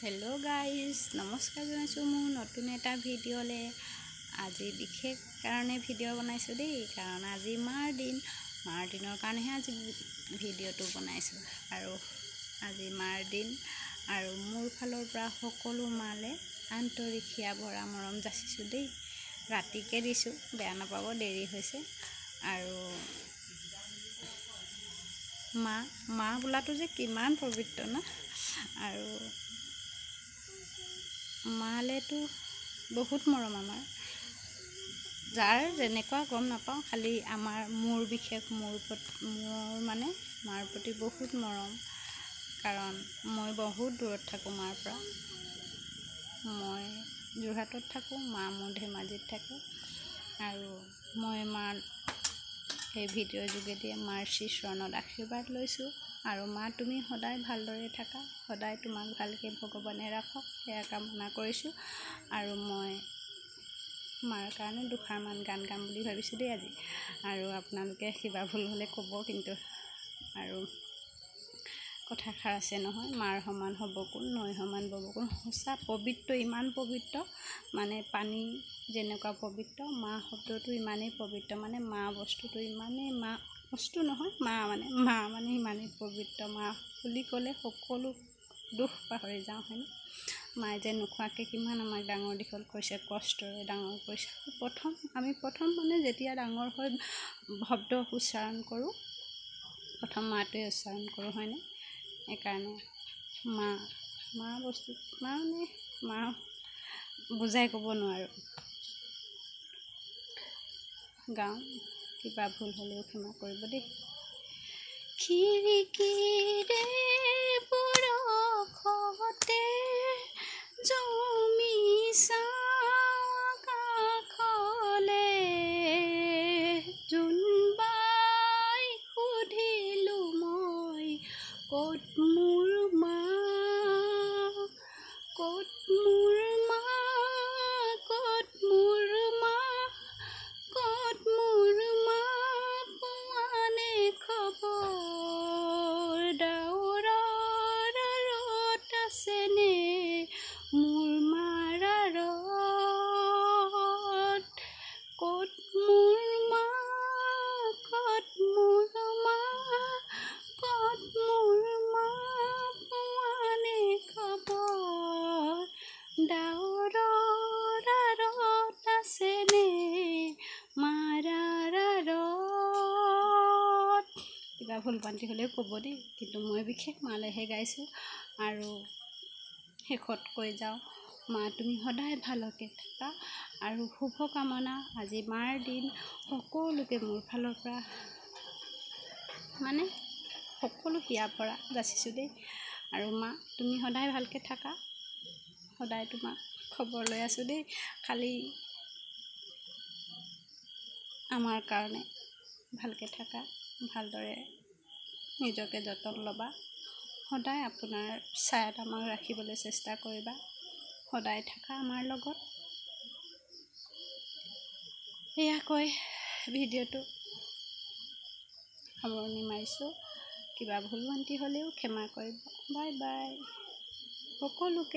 hello guys नमस्कार जनाइছোঁ মোৰ নতুন এটা ভিডিঅ'লে আজি বিশেষ কাৰণে ভিডিঅ' বনাইছোঁ দেই কাৰণ আজি মাৰ দিনৰ কাৰণেহে আজি ভিডিঅ'টো বনাইছোঁ আৰু আজি মাৰ দিন আৰু মোৰ ফালৰ পৰা সকলো মালে আন্তৰিক হিয়া ভৰা মৰম যাচিছোঁ দেই ৰাতিকে দিছোঁ বেয়া নাপাব দেৰি হৈছে আৰু মা বোলাটো যে কিমান পবিত্ৰ না আৰু মালেতো বহুত মৰম আমাৰ যাৰ যেনেকুৱা গম নাপাওঁ খালি মোৰ বিশেষ মোৰ মানে মাৰ প্ৰতি বহুত মৰম কাৰণ মই বহুত দূৰত থাকোঁ মাৰ পৰা মই যোৰহাটত থাকোঁ মা মোৰ ধেমাজিত থাকে আৰু মই মাৰ এই ভিডিঅ'ৰ যোগেদি মাৰ চৰণত আশীৰ্বাদ লৈছোঁ আৰু মা তুমি সদায় ভালদৰে থাকা সদায় তোমাক ভালকৈ ভগৱানে ৰাখক সেয়া কামনা কৰিছোঁ আৰু মই মাৰ কাৰণে দুষাৰমান গান গাম বুলি ভাবিছোঁ দেই আজি আৰু আপোনালোকে কিবা ভুল হ'লে ক'ব কিন্তু আৰু কথাষাৰ আছে নহয় মাৰ সমান হ'ব কোন নৈ সমান ব'ব কোন সঁচা পবিত্ৰ ইমান পবিত্ৰ মানে পানী যেনেকুৱা পবিত্ৰ মা শব্দটো ইমানেই পবিত্ৰ মানে মা বস্তুটো ইমানেই মা বস্তু নহয় মা মানে ইমানেই পবিত্ৰ মা বুলি ক'লে সকলো দুখ পাহৰি যাওঁ হয়নে মায়ে যে নোখোৱাকৈ কিমান আমাক ডাঙৰ দীঘল কৰিছে কষ্টৰে ডাঙৰ কৰিছে আমি প্ৰথম মানে যেতিয়া ডাঙৰ হৈ শব্দ উচ্চাৰণ কৰোঁ প্ৰথম মাটোৱে উচ্চাৰণ কৰোঁ হয়নে সেইকাৰণে মা বস্তু মা বুজাই ক'ব নোৱাৰোঁ গাওঁ কিবা ভুল হ'লেও ক্ষমা কৰিব দেই খিৰিকীৰে বৰষতে জমি চাওঁ কাষলে জোনবাই সুধিলোঁ মই ক'ত মোৰ মা ক'ত মোৰ মা ক'ত মোৰ মা ক'ত মোৰ মা পোৱানে খবৰ ডাৱৰৰ আঁৰত আছেনে মোৰ মাৰ আঁৰত ক'ত মোৰ মা ক'ত মোৰ মা ক'ত মোৰ মা পোৱানে খবৰ ডাৱৰৰ আঁৰত আছেনে মাৰ আঁৰত কিবা ভুল ভ্ৰান্তি হ'লেও ক'ব দেই কিন্তু মই বিশেষ মালেহে গাইছোঁ আৰু শেষত কৈ যাওঁ মা তুমি সদায় ভালকৈ থাকা আৰু শুভকামনা আজি মাৰ দিন সকলোকে মোৰ ফালৰ পৰা মানে সকলো হিয়া ভৰা যাচিছোঁ দেই আৰু মা তুমি সদায় ভালকৈ থাকা সদায় তোমাক খবৰ লৈ আছোঁ দেই খালি আমাৰ কাৰণে ভালকৈ থাকা ভালদৰে নিজকে যতন ল'বা সদায় আপোনাৰ ছায়াত আমাক ৰাখিবলৈ চেষ্টা কৰিবা সদায় থাকা আমাৰ লগত এয়া কৈ ভিডিঅ'টো সামৰণি মাৰিছোঁ কিবা ভুল ভ্ৰান্তি হ'লেও ক্ষমা কৰিব বাই বাই সকলোকে